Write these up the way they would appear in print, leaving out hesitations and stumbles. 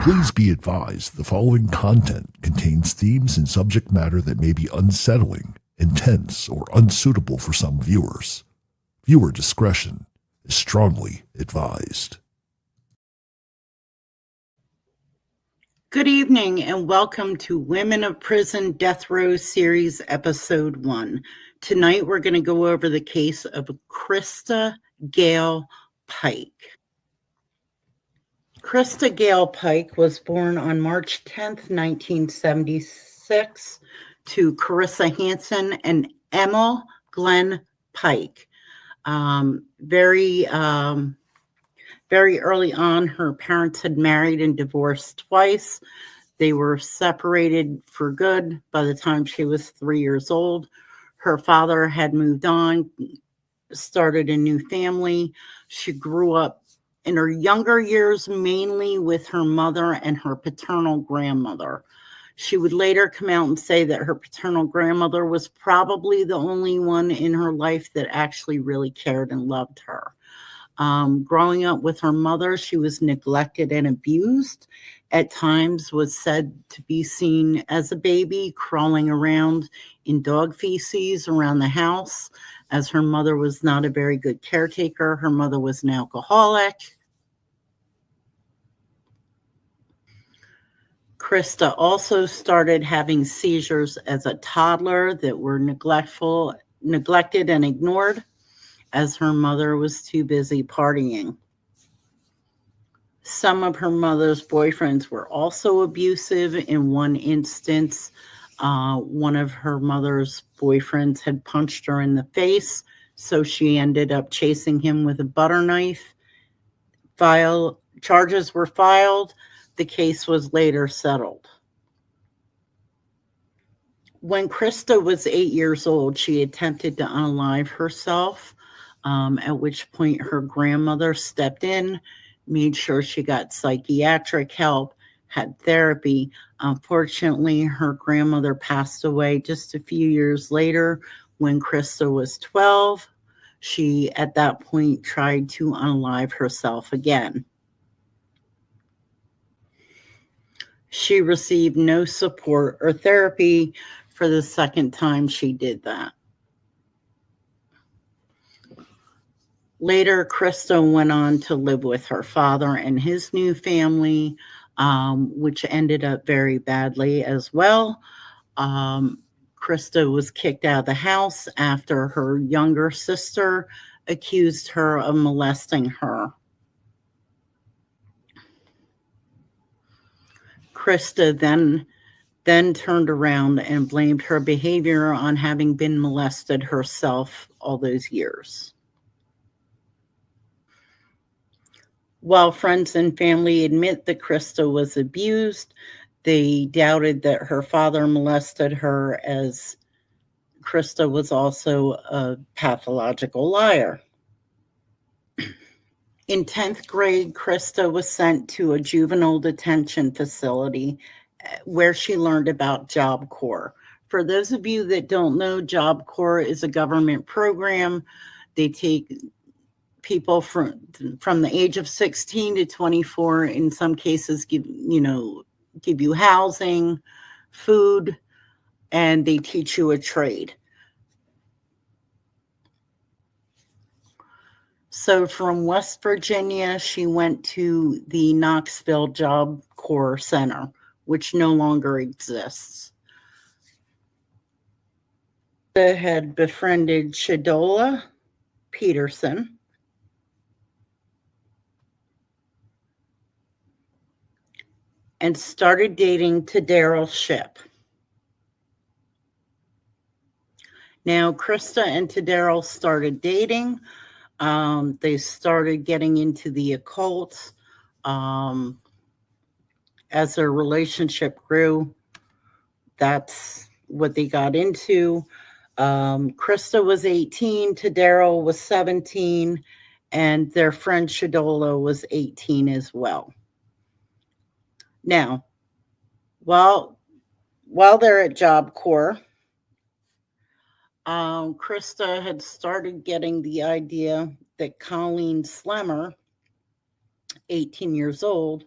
Please be advised the following content contains themes and subject matter that may be unsettling, intense, or unsuitable for some viewers. Viewer discretion is strongly advised. Good evening and welcome to Women of Prison Death Row Series Episode 1. Tonight we're going to go over the case of Christa Gale Pike. Christa Gale Pike was born on March 10th, 1976 to Carissa Hansen and Emma Glenn Pike. Very early on, her parents had married and divorced twice. They were separated for good by the time she was 3 years old. Her father had moved on, started a new family. She grew up in her younger years mainly with her mother and her paternal grandmother. She would later come out and say that her paternal grandmother was probably the only one in her life that actually really cared and loved her. Growing up with her mother, she was neglected and abused. At times was said to be seen as a baby crawling around in dog feces around the house, as her mother was not a very good caretaker. Her mother was an alcoholic. Christa also started having seizures as a toddler that were neglected and ignored, as her mother was too busy partying. Some of her mother's boyfriends were also abusive. In one instance, one of her mother's boyfriends had punched her in the face, so she ended up chasing him with a butter knife. Charges were filed. The case was later settled. When Christa was 8 years old, she attempted to unalive herself, at which point her grandmother stepped in, made sure she got psychiatric help, had therapy. Unfortunately, her grandmother passed away just a few years later when Christa was 12. She, at that point, tried to unalive herself again. She received no support or therapy for the second time she did that. Later, Christa went on to live with her father and his new family, which ended up very badly as well. Christa was kicked out of the house after her younger sister accused her of molesting her. Christa then turned around and blamed her behavior on having been molested herself all those years. While friends and family admit that Christa was abused, they doubted that her father molested her, as Christa was also a pathological liar. In 10th grade, Christa was sent to a juvenile detention facility where she learned about Job Corps. For those of you that don't know, Job Corps is a government program. They take people from the age of 16 to 24, in some cases give you housing, food, and they teach you a trade. So from West Virginia, she went to the Knoxville Job Corps Center, which no longer exists. They had befriended Shadola Peterson, and started dating Daryl Shipp. Now, Christa and Daryl started dating. They started getting into the occult. As their relationship grew, that's what they got into. Christa was 18, Daryl was 17, and their friend Shadola was 18 as well. Now, while they're at Job Corps, Christa had started getting the idea that Colleen Slemmer, 18 years old,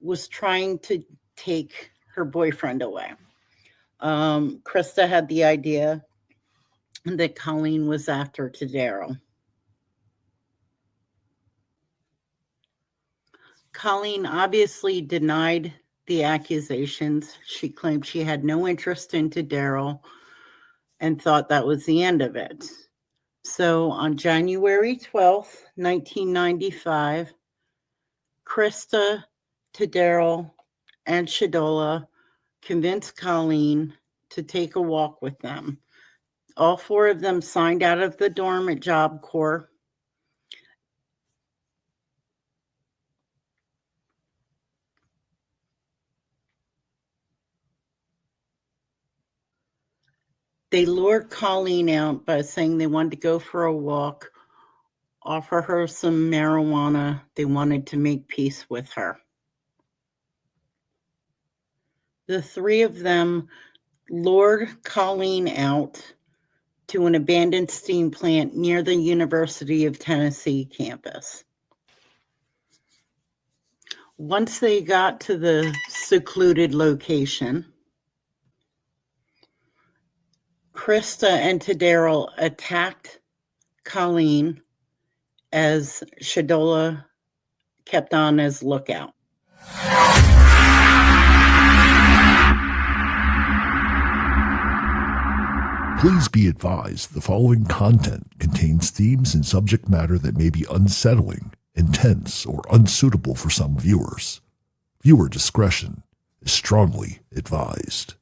was trying to take her boyfriend away. Christa had the idea that Colleen was after Tadero. Colleen obviously denied the accusations. She claimed she had no interest in Tadero and thought that was the end of it. So on January 12th, 1995, Christa, Tadero, and Shadola convinced Colleen to take a walk with them. All four of them signed out of the dorm at Job Corps. They lured Colleen out by saying they wanted to go for a walk, offer her some marijuana. They wanted to make peace with her. The three of them lured Colleen out to an abandoned steam plant near the University of Tennessee campus. Once they got to the secluded location, Christa and Tadero attacked Colleen as Shadola kept on as lookout. Please be advised the following content contains themes and subject matter that may be unsettling, intense, or unsuitable for some viewers. Viewer discretion is strongly advised.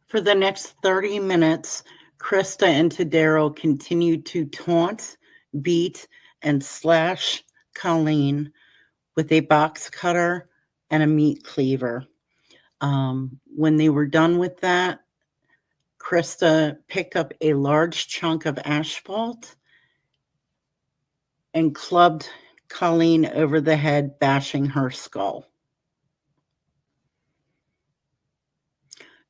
For the next 30 minutes, Christa and Tadero continued to taunt, beat, and slash Colleen with a box cutter and a meat cleaver. When they were done with that, Christa picked up a large chunk of asphalt and clubbed Colleen over the head, bashing her skull.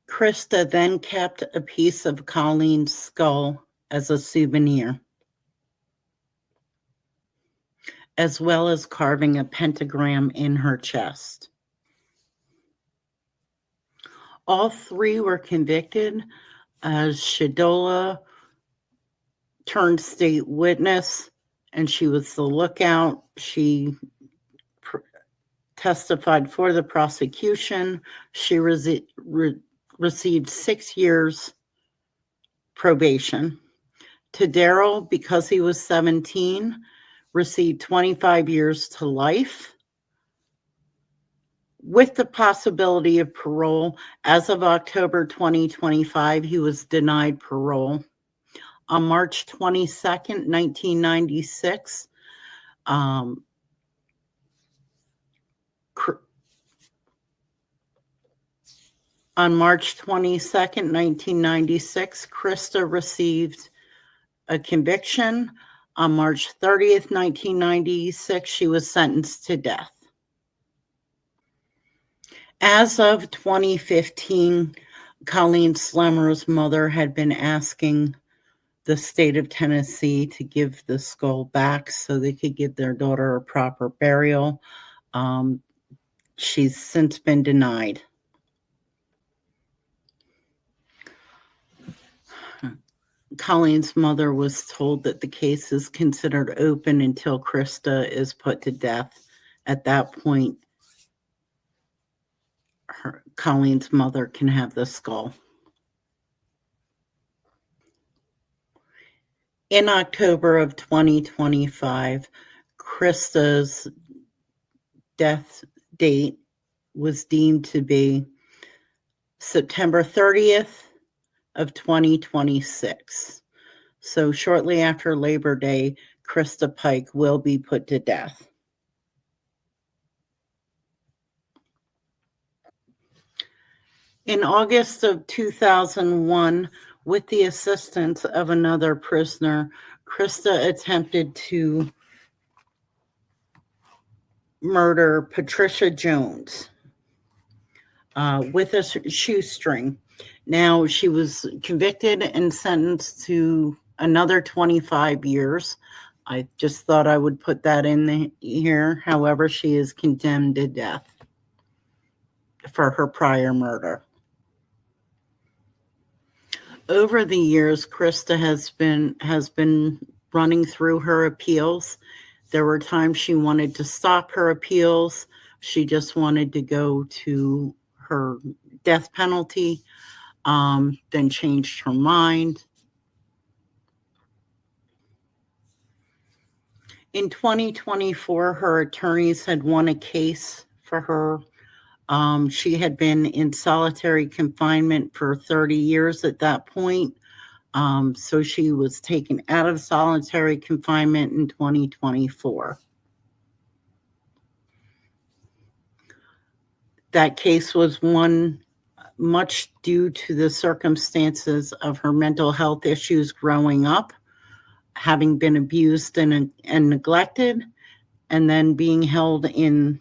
Christa then kept a piece of Colleen's skull as a souvenir, as well as carving a pentagram in her chest. All three were convicted as Shadola turned state witness, and she was the lookout. She testified for the prosecution. She received 6 years probation. Tadero, because he was 17, received 25 years to life, with the possibility of parole. As of October 2025, he was denied parole. On March 22nd, 1996, on March 22nd, 1996, Christa received a conviction. On March 30th, 1996, she was sentenced to death. As of 2015, Colleen Slemmer's mother had been asking the state of Tennessee to give the skull back so they could give their daughter a proper burial. She's since been denied. Colleen's mother was told that the case is considered open until Christa is put to death. At that point, Colleen's mother can have the skull. In October of 2025, Christa's death date was deemed to be September 30th of 2026. So shortly after Labor Day, Christa Pike will be put to death. In August of 2001, with the assistance of another prisoner, Christa attempted to murder Patricia Jones with a shoestring. Now, she was convicted and sentenced to another 25 years. I just thought I would put that in here. However, she is condemned to death for her prior murder. Over the years, Christa has been running through her appeals. There were times she wanted to stop her appeals. She just wanted to go to her death penalty, then changed her mind. In 2024, her attorneys had won a case for her. She had been in solitary confinement for 30 years at that point. So she was taken out of solitary confinement in 2024. That case was won much due to the circumstances of her mental health issues growing up, having been abused and neglected, and then being held in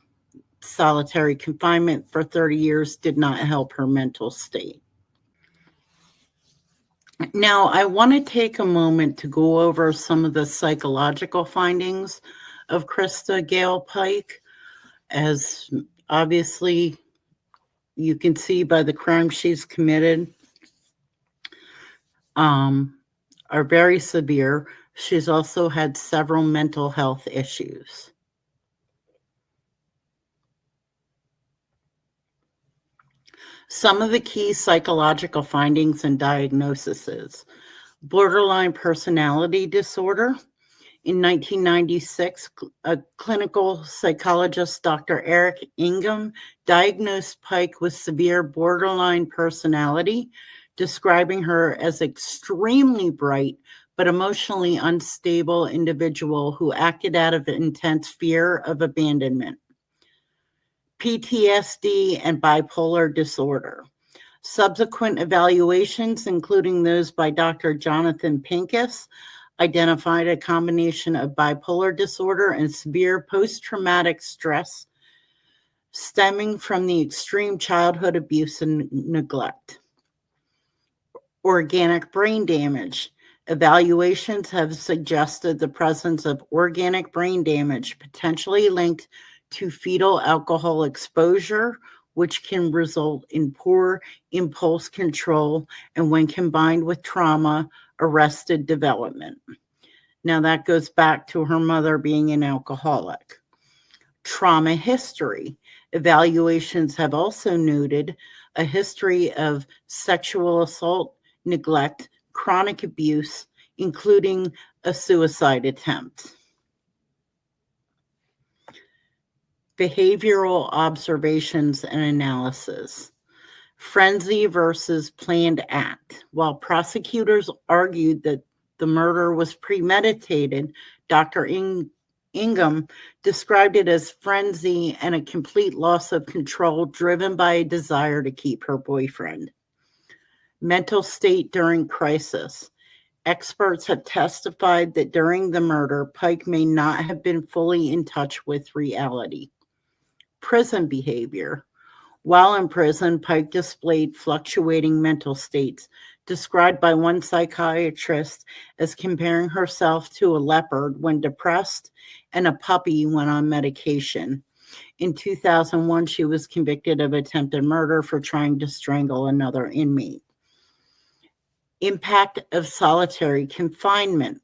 solitary confinement for 30 years did not help her mental state. Now, I want to take a moment to go over some of the psychological findings of Christa Gale Pike. As obviously you can see by the crime she's committed, are very severe. She's also had several mental health issues. Some of the key psychological findings and diagnoses: borderline personality disorder. In 1996, a clinical psychologist, Dr. Eric Ingham, diagnosed Pike with severe borderline personality, describing her as extremely bright but emotionally unstable individual who acted out of intense fear of abandonment. PTSD and bipolar disorder. Subsequent evaluations, including those by Dr. Jonathan Pincus, identified a combination of bipolar disorder and severe post-traumatic stress stemming from the extreme childhood abuse and neglect. Organic brain damage. Evaluations have suggested the presence of organic brain damage potentially linked to fetal alcohol exposure, which can result in poor impulse control and, when combined with trauma, arrested development. Now that goes back to her mother being an alcoholic. Trauma history. Evaluations have also noted a history of sexual assault, neglect, chronic abuse, including a suicide attempt. Behavioral observations and analysis. Frenzy versus planned act. While prosecutors argued that the murder was premeditated, Dr. Ingham described it as frenzy and a complete loss of control driven by a desire to keep her boyfriend. Mental state during crisis. Experts have testified that during the murder, Pike may not have been fully in touch with reality. Prison behavior. While in prison, Pike displayed fluctuating mental states, described by one psychiatrist as comparing herself to a leopard when depressed and a puppy when on medication. In 2001, she was convicted of attempted murder for trying to strangle another inmate. Impact of solitary confinement.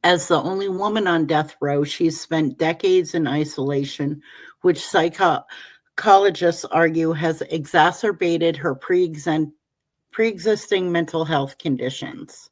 As the only woman on death row, she's spent decades in isolation, which psychologists argue has exacerbated her pre-existing mental health conditions.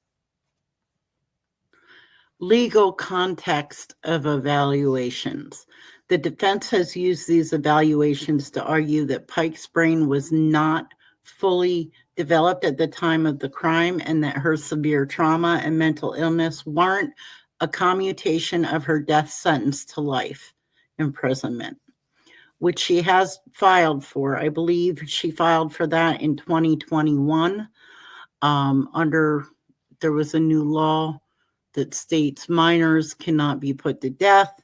Legal context of evaluations. The defense has used these evaluations to argue that Pike's brain was not fully developed at the time of the crime and that her severe trauma and mental illness warrant a commutation of her death sentence to life imprisonment, which she has filed for. I believe she filed for that in 2021. There was a new law that states minors cannot be put to death.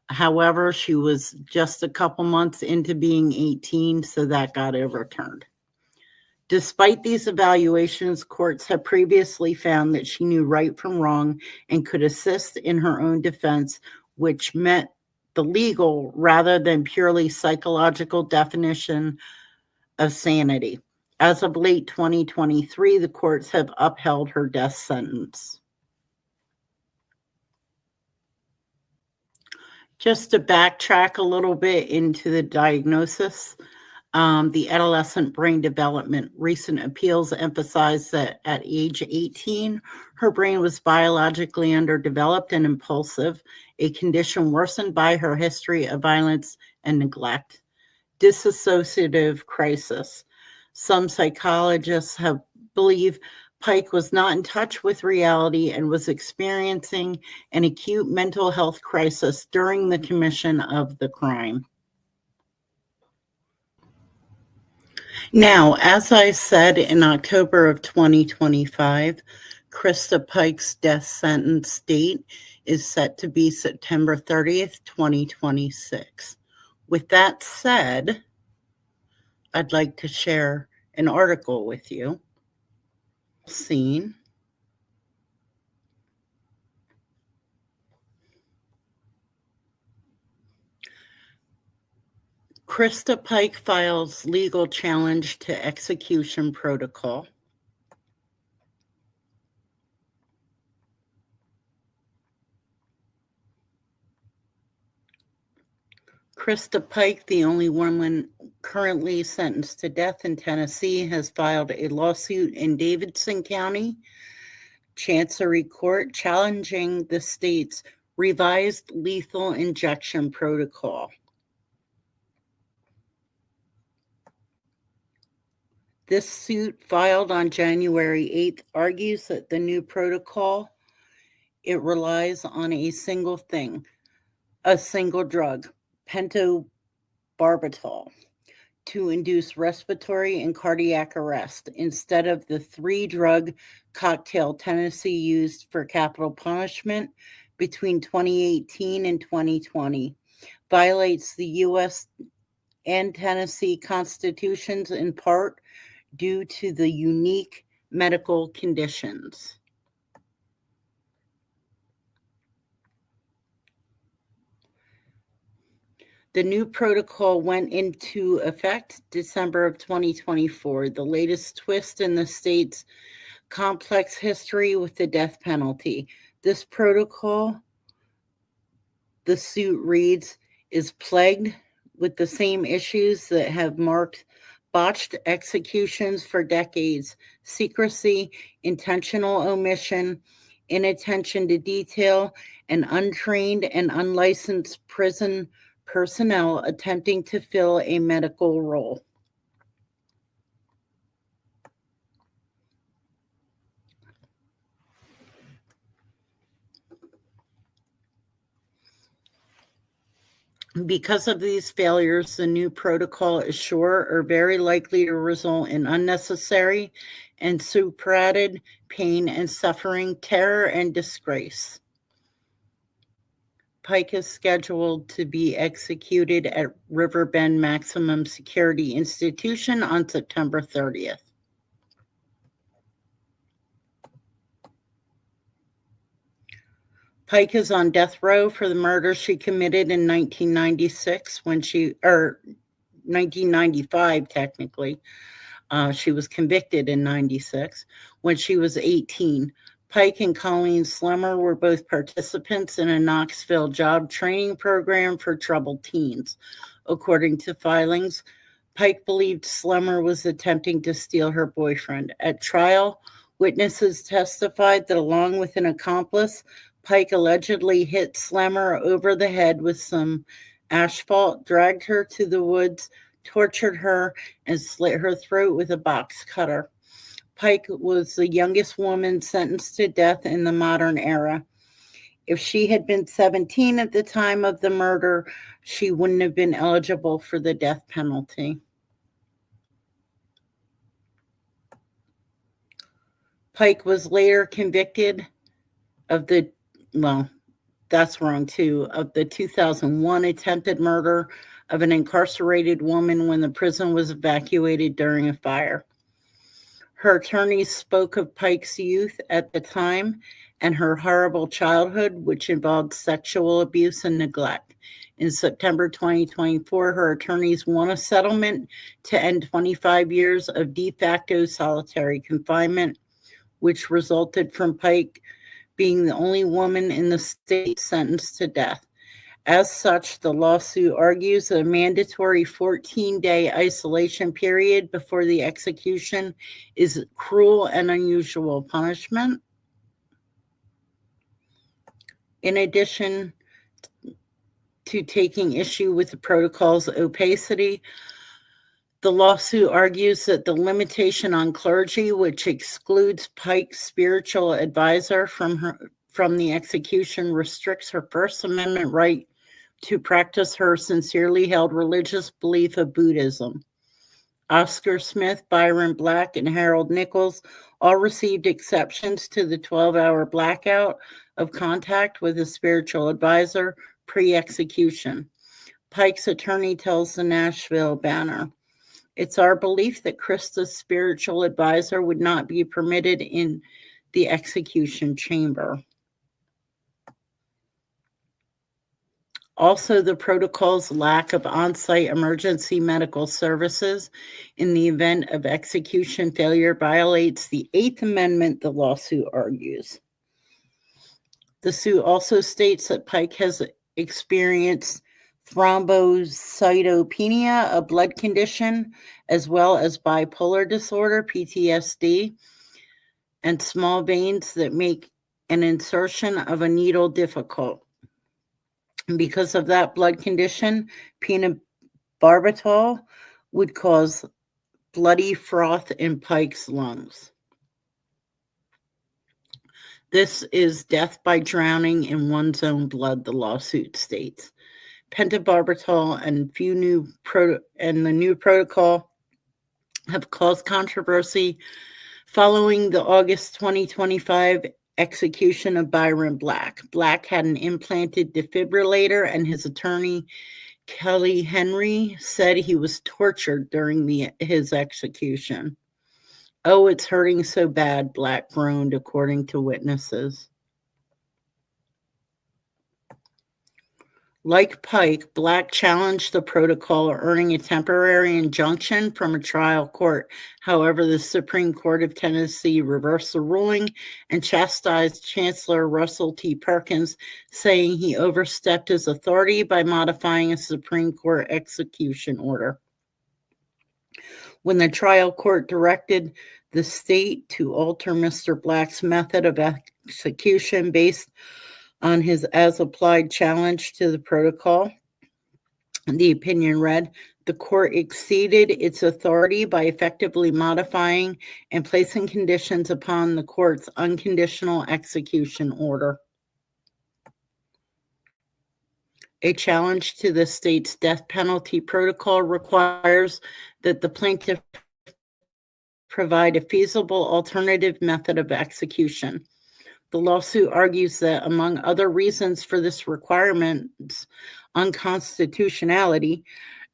However, she was just a couple months into being 18, so that got overturned. Despite these evaluations, courts have previously found that she knew right from wrong and could assist in her own defense, which met the legal rather than purely psychological definition of sanity. As of late 2023, the courts have upheld her death sentence. Just to backtrack a little bit into the diagnosis, the adolescent brain development. Recent appeals emphasize that at age 18, her brain was biologically underdeveloped and impulsive, a condition worsened by her history of violence and neglect. Dissociative crisis. Some psychologists believe Pike was not in touch with reality and was experiencing an acute mental health crisis during the commission of the crime. Now, as I said, in October of 2025, Christa Pike's death sentence date is set to be September 30th, 2026. With that said, I'd like to share an article with you. Scene. Christa Pike files legal challenge to execution protocol. Christa Pike, the only woman currently sentenced to death in Tennessee, has filed a lawsuit in Davidson County Chancery Court challenging the state's revised lethal injection protocol. This suit, filed on January 8th, argues that the new protocol, it relies on a single thing, a single drug, pentobarbital, to induce respiratory and cardiac arrest instead of the 3-drug cocktail Tennessee used for capital punishment between 2018 and 2020. Violates the U.S. and Tennessee constitutions in part due to the unique medical conditions. The new protocol went into effect December of 2024, the latest twist in the state's complex history with the death penalty. This protocol, the suit reads, is plagued with the same issues that have marked botched executions for decades: secrecy, intentional omission, inattention to detail, and untrained and unlicensed prison personnel attempting to fill a medical role. Because of these failures, the new protocol is sure or very likely to result in unnecessary and superadded pain and suffering, terror, and disgrace. Pike is scheduled to be executed at Riverbend Maximum Security Institution on September 30th. Pike is on death row for the murder she committed in 1995, technically. She was convicted in 96 when she was 18. Pike and Colleen Slemmer were both participants in a Knoxville job training program for troubled teens. According to filings, Pike believed Slemmer was attempting to steal her boyfriend. At trial, witnesses testified that along with an accomplice, Pike allegedly hit Slemmer over the head with some asphalt, dragged her to the woods, tortured her, and slit her throat with a box cutter. Pike was the youngest woman sentenced to death in the modern era. If she had been 17 at the time of the murder, she wouldn't have been eligible for the death penalty. Pike was later convicted of the 2001 attempted murder of an incarcerated woman when the prison was evacuated during a fire. Her attorneys spoke of Pike's youth at the time and her horrible childhood, which involved sexual abuse and neglect. In September 2024, her attorneys won a settlement to end 25 years of de facto solitary confinement, which resulted from Pike being the only woman in the state sentenced to death. As such, the lawsuit argues a mandatory 14-day isolation period before the execution is cruel and unusual punishment. In addition to taking issue with the protocol's opacity, the lawsuit argues that the limitation on clergy, which excludes Pike's spiritual advisor from the execution, restricts her First Amendment right to practice her sincerely held religious belief of Buddhism. Oscar Smith, Byron Black, and Harold Nichols all received exceptions to the 12-hour blackout of contact with a spiritual advisor pre-execution. Pike's attorney tells the Nashville Banner, "It's our belief that Christa's spiritual advisor would not be permitted in the execution chamber." Also, the protocol's lack of on-site emergency medical services in the event of execution failure violates the Eighth Amendment, the lawsuit argues. The suit also states that Pike has experienced thrombocytopenia, a blood condition, as well as bipolar disorder, PTSD, and small veins that make an insertion of a needle difficult. Because of that blood condition, phenobarbital would cause bloody froth in Pike's lungs. This is death by drowning in one's own blood, the lawsuit states. Pentobarbital and the new protocol have caused controversy following the August 2025 execution of Byron Black. Black had an implanted defibrillator, and his attorney, Kelly Henry, said he was tortured during his execution. "Oh, it's hurting so bad," Black groaned, according to witnesses. Like Pike, Black challenged the protocol, earning a temporary injunction from a trial court. However, the Supreme Court of Tennessee reversed the ruling and chastised Chancellor Russell T. Perkins, saying he overstepped his authority by modifying a Supreme Court execution order. When the trial court directed the state to alter Mr. Black's method of execution based on his as-applied challenge to the protocol, the opinion read, "The court exceeded its authority by effectively modifying and placing conditions upon the court's unconditional execution order." A challenge to the state's death penalty protocol requires that the plaintiff provide a feasible alternative method of execution. The lawsuit argues that, among other reasons for this requirement's unconstitutionality,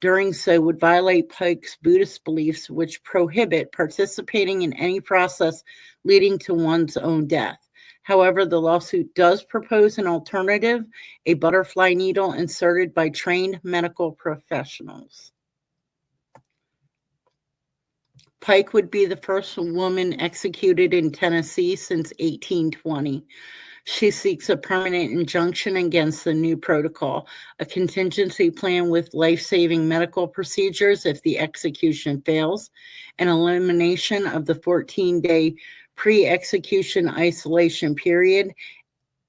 doing so would violate Pike's Buddhist beliefs, which prohibit participating in any process leading to one's own death. However, the lawsuit does propose an alternative, a butterfly needle inserted by trained medical professionals. Pike would be the first woman executed in Tennessee since 1820. She seeks a permanent injunction against the new protocol, a contingency plan with life-saving medical procedures if the execution fails, an elimination of the 14-day pre-execution isolation period,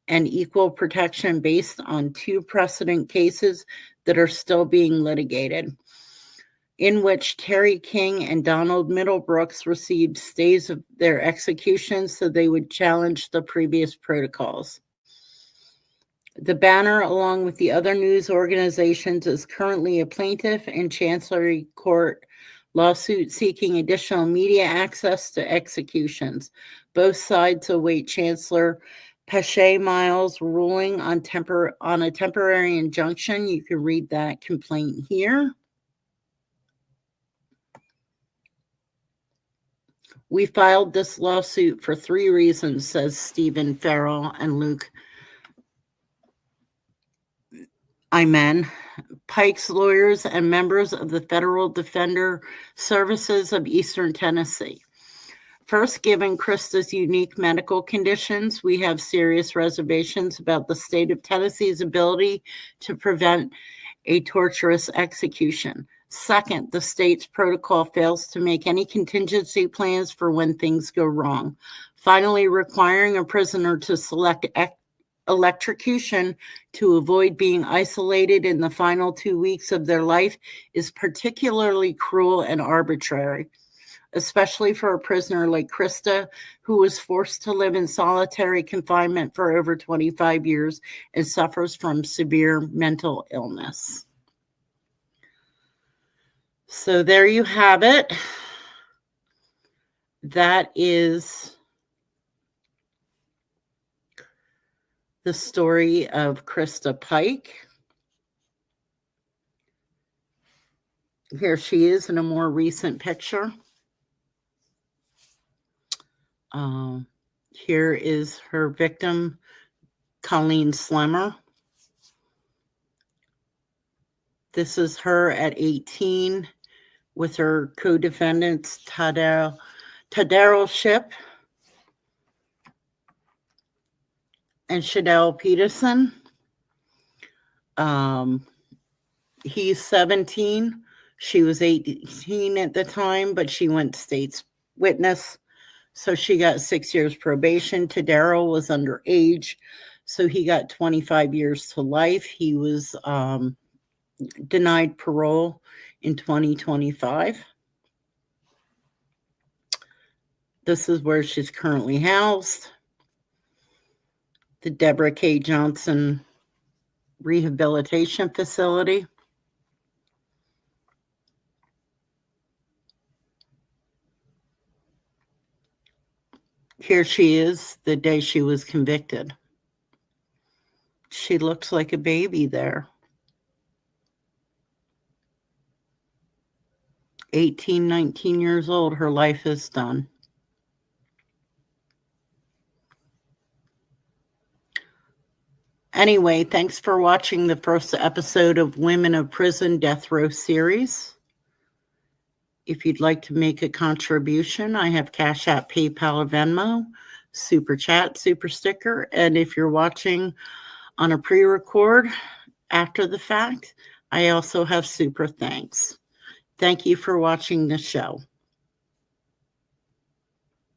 and equal protection based on 2 precedent cases that are still being litigated, in which Terry King and Donald Middlebrooks received stays of their executions so they would challenge the previous protocols. The Banner, along with the other news organizations, is currently a plaintiff in Chancery Court lawsuit seeking additional media access to executions. Both sides await Chancellor Pache Miles' ruling on a temporary injunction. You can read that complaint here. We filed this lawsuit for 3 reasons, says Stephen Farrell and Luke Iman, Pike's lawyers and members of the Federal Defender Services of Eastern Tennessee. First, given Christa's unique medical conditions, we have serious reservations about the state of Tennessee's ability to prevent a torturous execution. Second, the state's protocol fails to make any contingency plans for when things go wrong. Finally, requiring a prisoner to select electrocution to avoid being isolated in the final 2 weeks of their life is particularly cruel and arbitrary, especially for a prisoner like Christa, who was forced to live in solitary confinement for over 25 years and suffers from severe mental illness. So there you have it. That is the story of Christa Pike. Here she is in a more recent picture. Here is her victim, Colleen Slemmer. This is her at 18 with her co-defendants, Tadaro Ship and Shadell Peterson. He's 17. She was 18 at the time, but she went state's witness. So she got 6 years probation. Tadaro was underage, so he got 25 years to life. He was denied parole in 2025. This is where she's currently housed. The Deborah K. Johnson Rehabilitation Facility. Here she is the day she was convicted. She looks like a baby there. 18, 19 years old, her life is done. Anyway, thanks for watching the first episode of Women of Prison Death Row series. If you'd like to make a contribution, I have Cash App, PayPal, or Venmo, Super Chat, Super Sticker. And if you're watching on a pre-record after the fact, I also have Super Thanks. Thank you for watching the show.